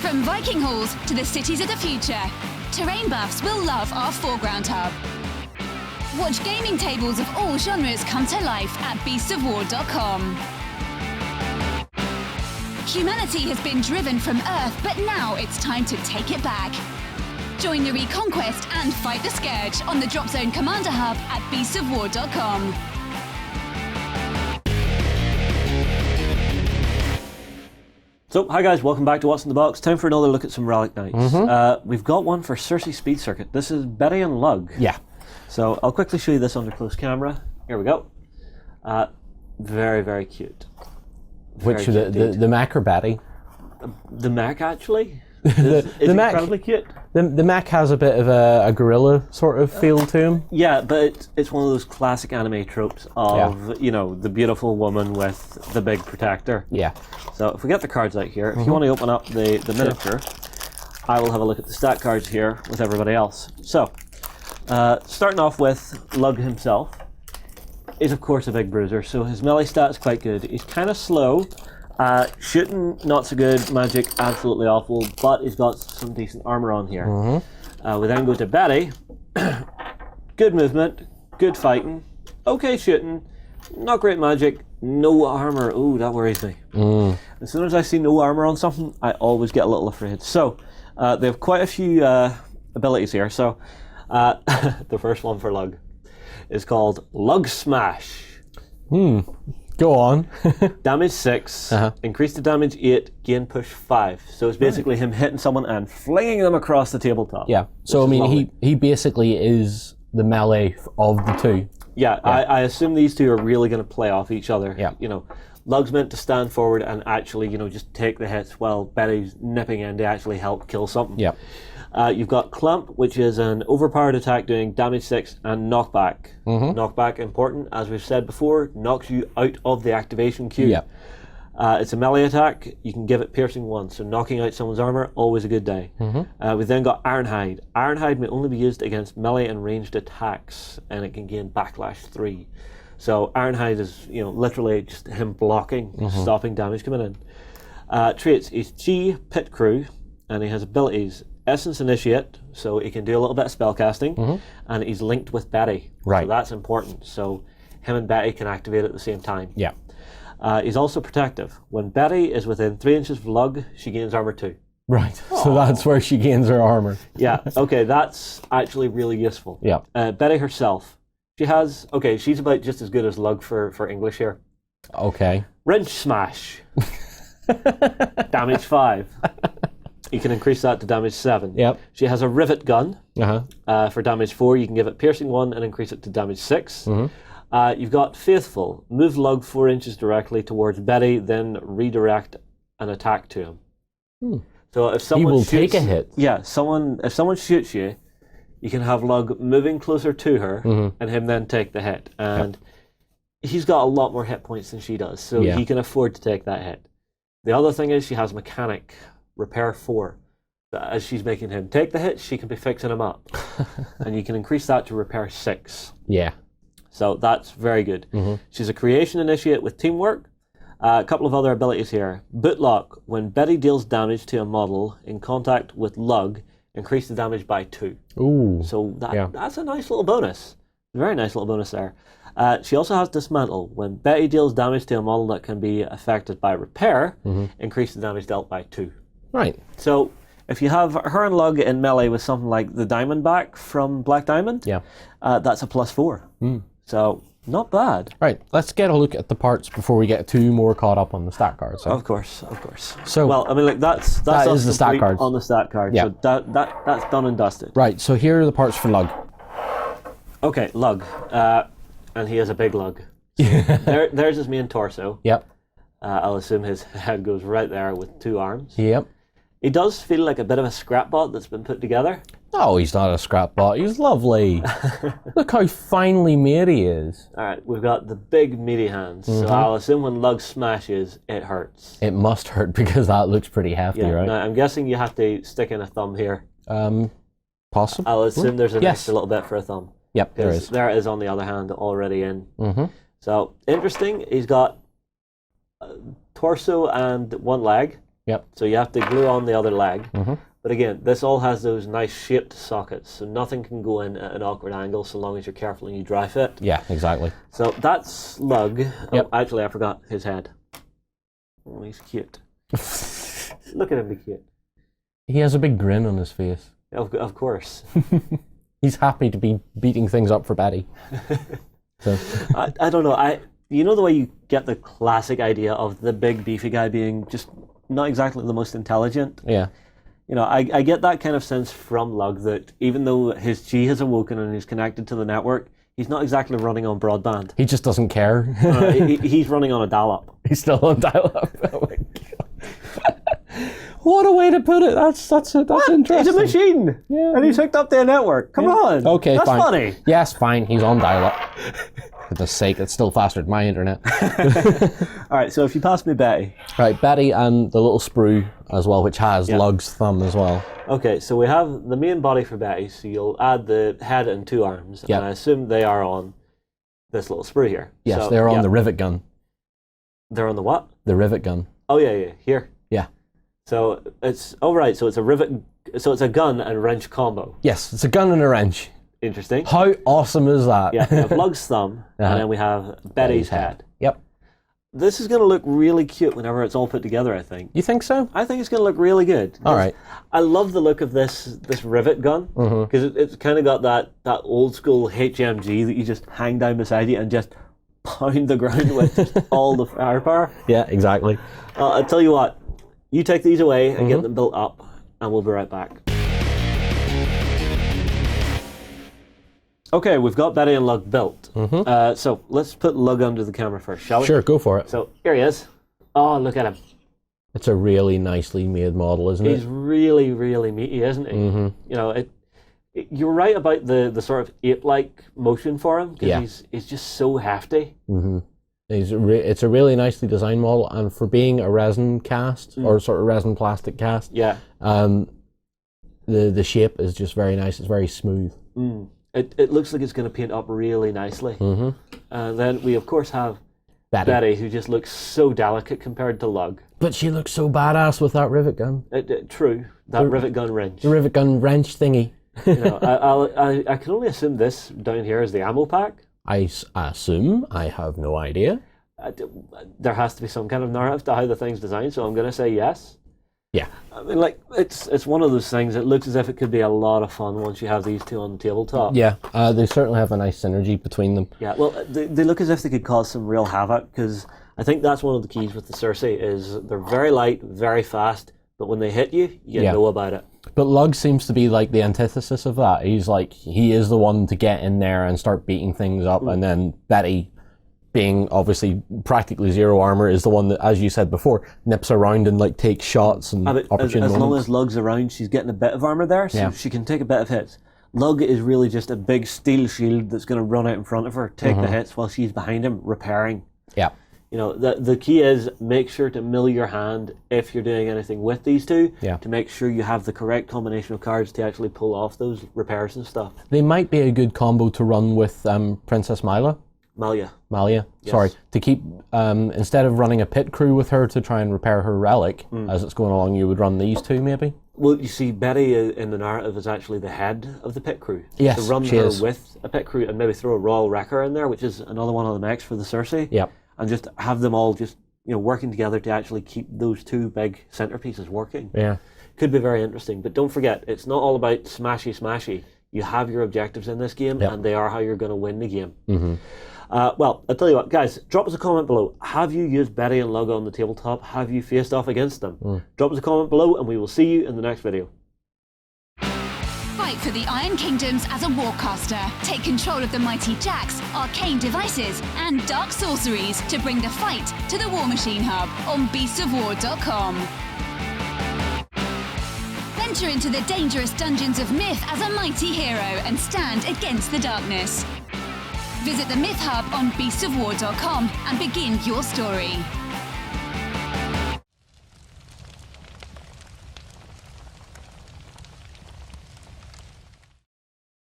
From Viking halls to the cities of the future, terrain buffs will love our foreground hub. Watch gaming tables of all genres come to life at beastsofwar.com. Humanity has been driven from Earth, but now it's time to take it back. Join the Reconquest and fight the Scourge on the Drop Zone Commander Hub at beastsofwar.com. So, hi guys, welcome back to What's in the Box. Time for another look at some Relic Knights. We've got one for Cerci Speed Circuit. This is Betty and Lug. Yeah. So, I'll quickly show you this under close camera. Here we go. Very, very cute. Which, the Mac or Betty? The Mac, actually, is incredibly cute. The Mac has a bit of a gorilla sort of feel to him. Yeah, but it's one of those classic anime tropes of, you know, the beautiful woman with the big protector. Yeah. So if we get the cards out here, if you want to open up the miniature, I will have a look at the stat cards here with everybody else. So, starting off with Lug himself, is of course a big bruiser, so his melee stat is quite good. He's kind of slow. Shooting, not so good. Magic, absolutely awful, but he's got some decent armor on here. We then go to Betty. Good movement, good fighting, okay shooting, not great magic, no armor. Ooh, that worries me. As soon as I see no armor on something, I always get a little afraid. So, they have quite a few abilities here. So, the first one for Lug is called Lug Smash. Go on. Damage 6, increase the damage 8, gain push 5. So it's basically him hitting someone and flinging them across the tabletop. Yeah. So I mean, he basically is the melee of the two. Yeah, I assume these two are really going to play off each other. Yeah. You know, Lug's meant to stand forward and actually, you know, just take the hits while Betty's nipping in to actually help kill something. Yeah. You've got Clump, which is an overpowered attack doing damage 6 and knockback. Knockback, important, as we've said before, knocks you out of the activation queue. Yeah. It's a melee attack. You can give it piercing 1, so knocking out someone's armor, always a good day. We've then got Ironhide. Ironhide may only be used against melee and ranged attacks, and it can gain backlash 3. So Ironhide is, you know, literally just him blocking, stopping damage coming in. Traits, he's G, Pit Crew, and he has abilities. Essence Initiate, so he can do a little bit of spellcasting, and he's linked with Betty. Right. So that's important. So him and Betty can activate at the same time. Yeah. He's also protective. When Betty is within 3 inches of Lug, she gains armor 2. Right. So that's where she gains her armor. Yeah, okay, that's actually really useful. Yeah. Betty herself, she has, okay, she's about just as good as Lug for English here. Okay. Wrench Smash. Damage 5. You can increase that to damage 7. Yep. She has a rivet gun. For damage 4, you can give it piercing 1 and increase it to damage 6. You've got Faithful. Move Lug 4 inches directly towards Betty, then redirect an attack to him. So if someone he will shoots, take a hit. Yeah, if someone shoots you, you can have Lug moving closer to her and him then take the hit. And he's got a lot more hit points than she does, so he can afford to take that hit. The other thing is she has Mechanic. Repair 4. As she's making him take the hit, she can be fixing him up. And you can increase that to repair 6. Yeah. So that's very good. She's a creation initiate with teamwork. A couple of other abilities here. Bootlock. When Betty deals damage to a model in contact with Lug, increase the damage by 2. Ooh. So that's a nice little bonus. Very nice little bonus there. She also has Dismantle. When Betty deals damage to a model that can be affected by repair, increase the damage dealt by 2. Right. So if you have her and Lug in melee with something like the Diamondback from Black Diamond, that's a +4. So not bad. Right. Let's get a look at the parts before we get too more caught up on the stat cards. So. Of course. So well, I mean, like that is the stat cards on the stat card. Yeah. So that's done and dusted. Right. So here are the parts for Lug. Okay, Lug, and he has a big Lug. There's his main torso. Yep. I'll assume his head goes right there with 2 arms. Yep. He does feel like a bit of a scrap bot that's been put together. No, he's not a scrap bot. He's lovely. Look how finely made he is. All right, we've got the big meaty hands. So I'll assume when Lug smashes, it hurts. It must hurt because that looks pretty hefty, right? Now, I'm guessing you have to stick in a thumb here. Possible. I'll assume there's an extra little bit for a thumb. Yep, there is. There it is on the other hand already in. So interesting. He's got torso and 1 leg. Yep. So you have to glue on the other leg. But again, this all has those nice shaped sockets, so nothing can go in at an awkward angle so long as you're careful and you dry fit. Yeah, exactly. So that's Lug. Yep. Oh, actually, I forgot his head. Oh, he's cute. Look at him be cute. He has a big grin on his face. Of course. He's happy to be beating things up for Betty. So. I don't know. You know the way you get the classic idea of the big beefy guy being just not exactly the most intelligent? Yeah. You know, I get that kind of sense from Lug that even though his G has awoken and he's connected to the network, he's not exactly running on broadband. He just doesn't care. He's running on a dial-up. He's still on dial-up. Oh my God. What a way to put it. That's interesting. He's a machine. Yeah. And he's hooked up to a network. Come on. Okay, That's fine. funny. Yes, fine. He's on dial-up. For the sake, it's still faster than my internet. All right, so if you pass me Betty. Right, Betty and the little sprue as well, which has Lug's thumb as well. Okay, so we have the main body for Betty, so you'll add the head and 2 arms, and I assume they are on this little sprue here. Yes, so, they're on the rivet gun. They're on the what? The rivet gun. Oh, yeah, here. Yeah. So it's, right, so it's a rivet, so it's a gun and wrench combo. Yes, it's a gun and a wrench. Interesting. How awesome is that? Yeah, we have Lug's thumb, and then we have Betty's head. Yep. This is going to look really cute whenever it's all put together, I think. You think so? I think it's going to look really good. All right. I love the look of this rivet gun, because it's kind of got that old school HMG that you just hang down beside you and just pound the ground with just all the firepower. Yeah, exactly. I'll tell you what, you take these away and get them built up, and we'll be right back. Okay, we've got Betty and Lug built. So let's put Lug under the camera first, shall we? Sure, go for it. So here he is. Oh, look at him. It's a really nicely made model, isn't it? He's really, really meaty, isn't he? You know, you're right about the sort of ape-like motion for him, because he's just so hefty. It's a really nicely designed model, and for being a resin cast, or sort of resin plastic cast, the shape is just very nice. It's very smooth. It looks like it's going to paint up really nicely. And then we, of course, have Betty, who just looks so delicate compared to Lug. But she looks so badass with that rivet gun. True, that rivet gun wrench. The rivet gun wrench thingy. You know, I can only assume this down here is the ammo pack. I assume. I have no idea. There has to be some kind of narrative to how the thing's designed, so I'm going to say yes. Yeah. I mean, like, it's one of those things, it looks as if it could be a lot of fun once you have these two on the tabletop. Yeah, they certainly have a nice synergy between them. Yeah, well, they look as if they could cause some real havoc, because I think that's one of the keys with the Cerci, is they're very light, very fast, but when they hit you, you know about it. But Lug seems to be like the antithesis of that. He is the one to get in there and start beating things up, and then Betty, being obviously practically zero armor, is the one that, as you said before, nips around and like takes shots and opportune as long moments. as Lug's around, she's getting a bit of armor there, so she can take a bit of hits. Lug is really just a big steel shield that's going to run out in front of her, take the hits while she's behind him, repairing. Yeah. You know, the key is make sure to mill your hand if you're doing anything with these two, to make sure you have the correct combination of cards to actually pull off those repairs and stuff. They might be a good combo to run with Princess Malia, yes. sorry, to keep, instead of running a pit crew with her to try and repair her relic as it's going along, you would run these two maybe? Well, you see, Betty in the narrative is actually the head of the pit crew. Yes, to run she her is. with a pit crew and maybe throw a Royal Wrecker in there, which is another one of the mechs for the Cerci. Yep. And just have them all just, working together to actually keep those two big centerpieces working. Yeah. Could be very interesting. But don't forget, it's not all about smashy. You have your objectives in this game, and they are how you're going to win the game. Well, I'll tell you what, guys, drop us a comment below. Have you used Betty and Lug on the tabletop? Have you faced off against them? Drop us a comment below, and we will see you in the next video. Fight for the Iron Kingdoms as a warcaster. Take control of the mighty jacks, arcane devices, and dark sorceries to bring the fight to the War Machine Hub on beastsofwar.com. Venture into the dangerous dungeons of myth as a mighty hero and stand against the darkness. Visit the Myth Hub on beastsofwar.com and begin your story.